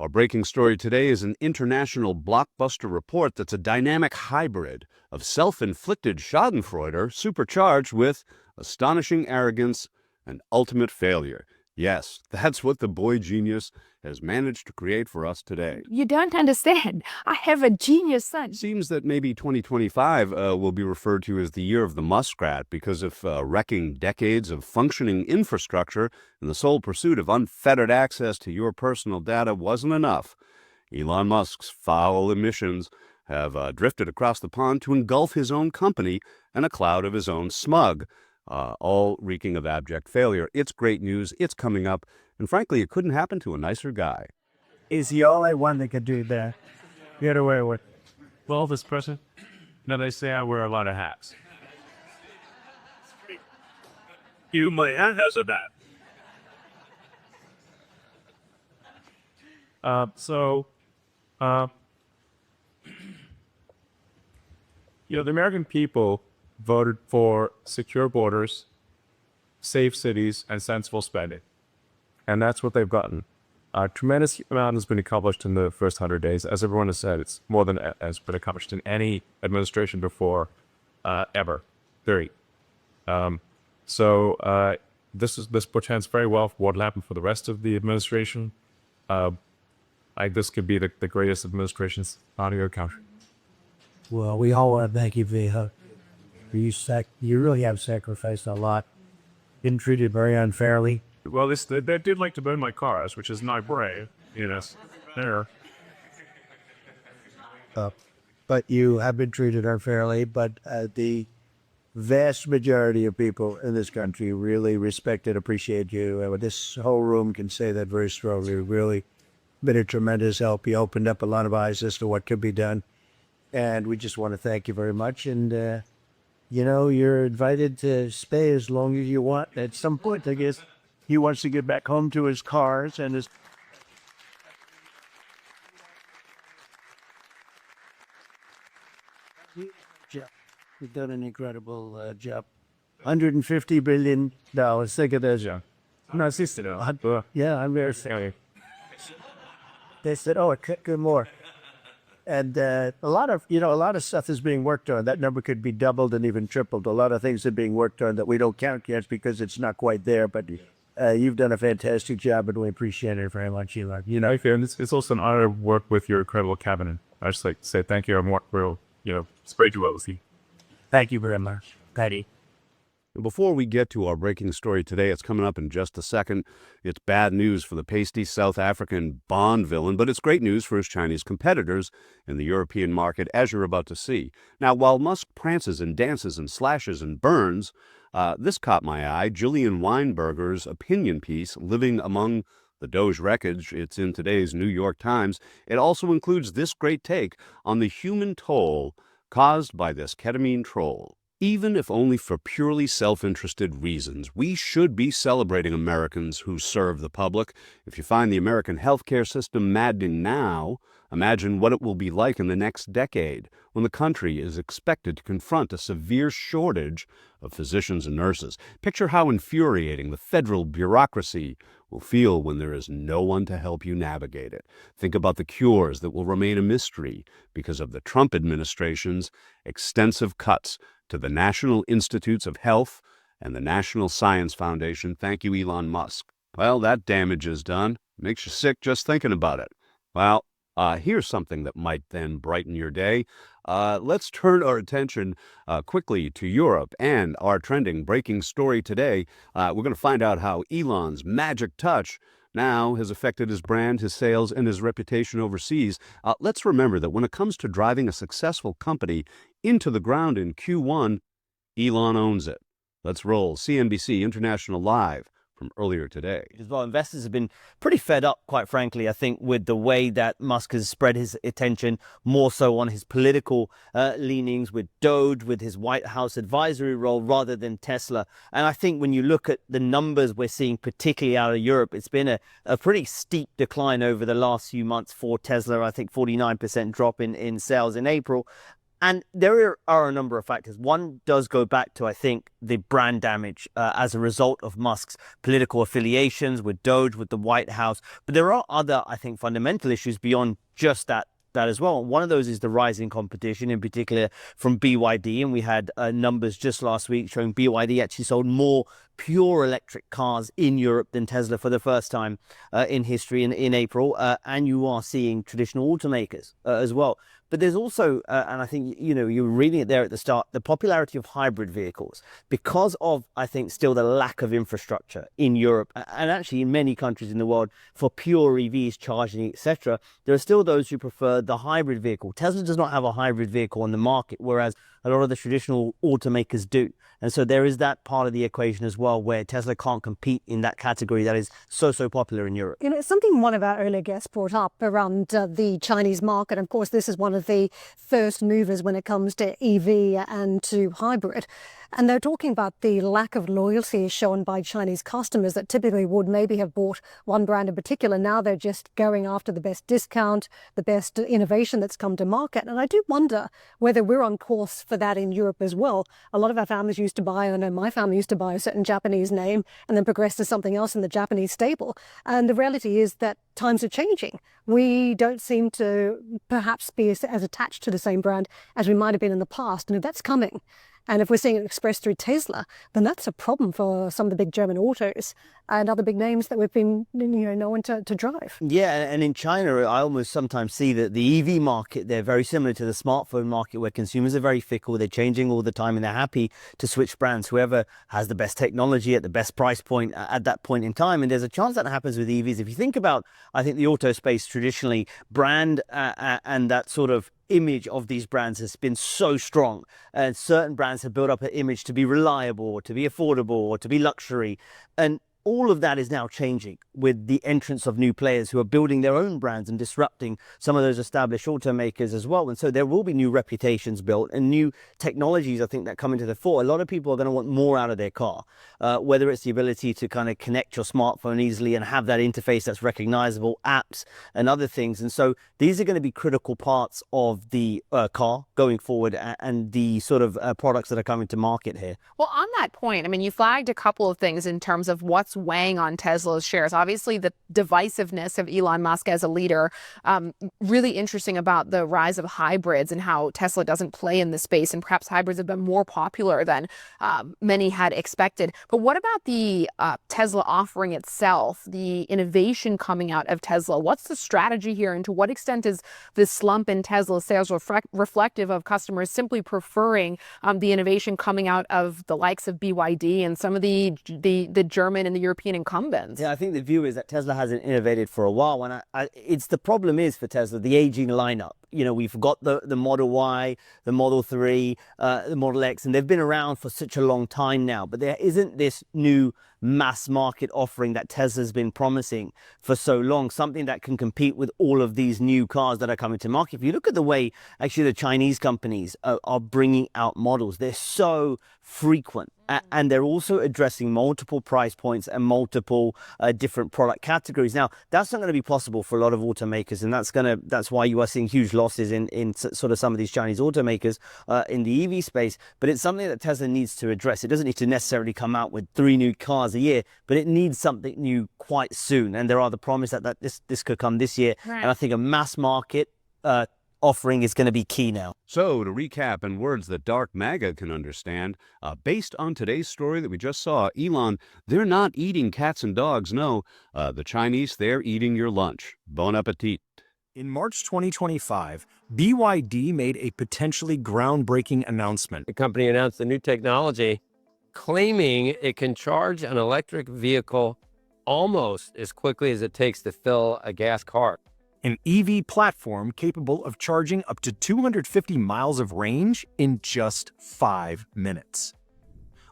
Our breaking story today is an international blockbuster report that's a dynamic hybrid of self-inflicted schadenfreude supercharged with astonishing arrogance and ultimate failure. Yes, that's what the boy genius has managed to create for us today. You don't understand. I have a genius son. It seems that maybe 2025 will be referred to as the year of the muskrat because of wrecking decades of functioning infrastructure and the sole pursuit of unfettered access to your personal data wasn't enough. Elon Musk's foul emissions have drifted across the pond to engulf his own company in a cloud of his own smug, all reeking of abject failure. It's great news. It's coming up. And frankly, it couldn't happen to a nicer guy. Is the only one that could do that. Get away with. Well, this person, now they say I wear a lot of hats. My hat has a bat. The American people voted for secure borders, safe cities, and sensible spending. And that's what they've gotten. A tremendous amount has been accomplished in the first 100 days. As everyone has said, it's more than has been accomplished in any administration before, ever. Period. This portends very well for what will happen for the rest of the administration. This could be the greatest administration's audio country. Well, we all want to thank you, Viha. You really have sacrificed a lot. Been treated very unfairly. Well, they did like to burn my cars, which is not brave. There. But you have been treated unfairly, but the vast majority of people in this country really respect and appreciate you. And this whole room can say that very strongly. You've really been a tremendous help. You opened up a lot of eyes as to what could be done. And we just want to thank you very much. And, you're invited to stay as long as you want. At some point, I guess, he wants to get back home to his cars and his... You've done an incredible job. $150 billion. Think of that, John. No, sister. Yeah, I'm very sorry. They said, it could go more. And a lot of stuff is being worked on. That number could be doubled and even tripled. A lot of things are being worked on that we don't count yet because it's not quite there. But you've done a fantastic job, and we appreciate it very much, Elon. It's also an honor to work with your incredible cabinet. I just like to say thank you. I'm real, spread you well with you. Thank you very much, Patty. And before we get to our breaking story today, it's coming up in just a second. It's bad news for the pasty South African Bond villain, but it's great news for his Chinese competitors in the European market, as you're about to see. Now, while Musk prances and dances and slashes and burns, this caught my eye. Gillian Weinberger's opinion piece, Living Among the Doge Wreckage. It's in today's New York Times. It also includes this great take on the human toll caused by this ketamine troll. Even if only for purely self-interested reasons, we should be celebrating Americans who serve the public. If you find the American healthcare system maddening now, imagine what it will be like in the next decade when the country is expected to confront a severe shortage of physicians and nurses. Picture how infuriating the federal bureaucracy will feel when there is no one to help you navigate it. Think about the cures that will remain a mystery because of the Trump administration's extensive cuts to the National Institutes of Health and the National Science Foundation. Thank you, Elon Musk. Well, that damage is done. Makes you sick just thinking about it. Well, here's something that might then brighten your day. Let's turn our attention quickly to Europe and our trending breaking story today. We're going to find out how Elon's magic touch now has affected his brand, his sales, and his reputation overseas. Let's remember that when it comes to driving a successful company into the ground in Q1, Elon owns it. Let's roll CNBC International Live from earlier today. As well, investors have been pretty fed up, quite frankly, I think, with the way that Musk has spread his attention more so on his political leanings with Doge, with his White House advisory role rather than Tesla. And I think when you look at the numbers we're seeing, particularly out of Europe, it's been a pretty steep decline over the last few months for Tesla. I think 49% drop in sales in April. And there are a number of factors. One does go back to, I think, the brand damage as a result of Musk's political affiliations with Doge, with the White House. But there are other, I think, fundamental issues beyond just that as well. One of those is the rising competition, in particular from BYD. And we had numbers just last week showing BYD actually sold more pure electric cars in Europe than Tesla for the first time in history in April. And you are seeing traditional automakers as well. But there's also, and I think, you know, you were reading it there at the start, the popularity of hybrid vehicles because of, I think, still the lack of infrastructure in Europe and actually in many countries in the world for pure EVs, charging, etc. There are still those who prefer the hybrid vehicle. Tesla does not have a hybrid vehicle on the market, whereas a lot of the traditional automakers do. And so there is that part of the equation as well, where Tesla can't compete in that category that is so popular in Europe. You know, something one of our earlier guests brought up around the Chinese market. Of course, this is one of the first movers when it comes to EV and to hybrid. And they're talking about the lack of loyalty shown by Chinese customers that typically would maybe have bought one brand in particular. Now they're just going after the best discount, the best innovation that's come to market. And I do wonder whether we're on course for that in Europe as well. A lot of our families used to buy, I know my family used to buy a certain Japanese name and then progress to something else in the Japanese stable. And the reality is that times are changing. We don't seem to perhaps be as attached to the same brand as we might have been in the past. And if that's coming, and if we're seeing it expressed through Tesla, then that's a problem for some of the big German autos and other big names that we've been, you know, known to drive. Yeah, and in China, I almost sometimes see that the EV market, they're very similar to the smartphone market, where consumers are very fickle, they're changing all the time, and they're happy to switch brands, whoever has the best technology at the best price point at that point in time. And there's a chance that happens with EVs. If you think about, I think the auto space traditionally, brand and that sort of image of these brands has been so strong, and certain brands have built up an image to be reliable, or to be affordable, or to be luxury, and all of that is now changing with the entrance of new players who are building their own brands and disrupting some of those established automakers as well. And so there will be new reputations built and new technologies, I think, that come into the fore. A lot of people are going to want more out of their car, whether it's the ability to kind of connect your smartphone easily and have that interface that's recognizable, apps and other things. And so these are going to be critical parts of the car going forward and the sort of products that are coming to market here. Well, on that point, I mean, you flagged a couple of things in terms of what's weighing on Tesla's shares. Obviously, the divisiveness of Elon Musk as a leader, really interesting about the rise of hybrids and how Tesla doesn't play in the space, and perhaps hybrids have been more popular than many had expected. But what about the Tesla offering itself, the innovation coming out of Tesla? What's the strategy here, and to what extent is this slump in Tesla sales reflective of customers simply preferring the innovation coming out of the likes of BYD and some of the German and the European incumbents? Yeah, I think the view is that Tesla hasn't innovated for a while, and it's the problem is for Tesla, the aging lineup. You know, we've got the Model Y, the Model 3, the Model X, and they've been around for such a long time now, but there isn't this new mass market offering that Tesla's been promising for so long, something that can compete with all of these new cars that are coming to market. If you look at the way actually the Chinese companies are bringing out models, they're so frequent, and they're also addressing multiple price points and multiple different product categories. Now, that's not going to be possible for a lot of automakers, and that's why you are seeing huge losses in sort of some of these Chinese automakers in the EV space. But it's something that Tesla needs to address. It doesn't need to necessarily come out with 3 new cars a year, but it needs something new quite soon. And there are the promise that this could come this year. Right. And I think a mass market offering is going to be key now. So, to recap in words that dark MAGA can understand, based on today's story that we just saw, Elon, they're not eating cats and dogs, no. The Chinese, they're eating your lunch. Bon appetit. In March 2025, BYD made a potentially groundbreaking announcement. The company announced a new technology claiming it can charge an electric vehicle almost as quickly as it takes to fill a gas car. An EV platform capable of charging up to 250 miles of range in just 5 minutes.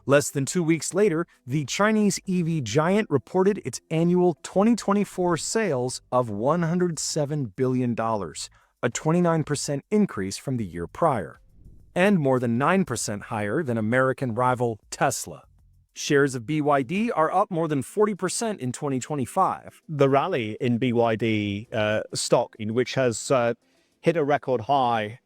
Less than 2 weeks later, the Chinese EV giant reported its annual 2024 sales of $107 billion, a 29% increase from the year prior, and more than 9% higher than American rival Tesla. Shares of BYD are up more than 40% in 2025. The rally in BYD stock, in which has hit a record high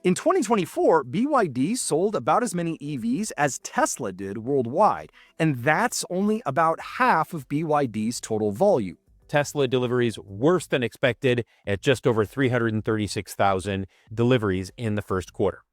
In 2024, BYD sold about as many EVs as Tesla did worldwide, and that's only about half of BYD's total volume. Tesla deliveries worse than expected at just over 336,000 deliveries in the first quarter.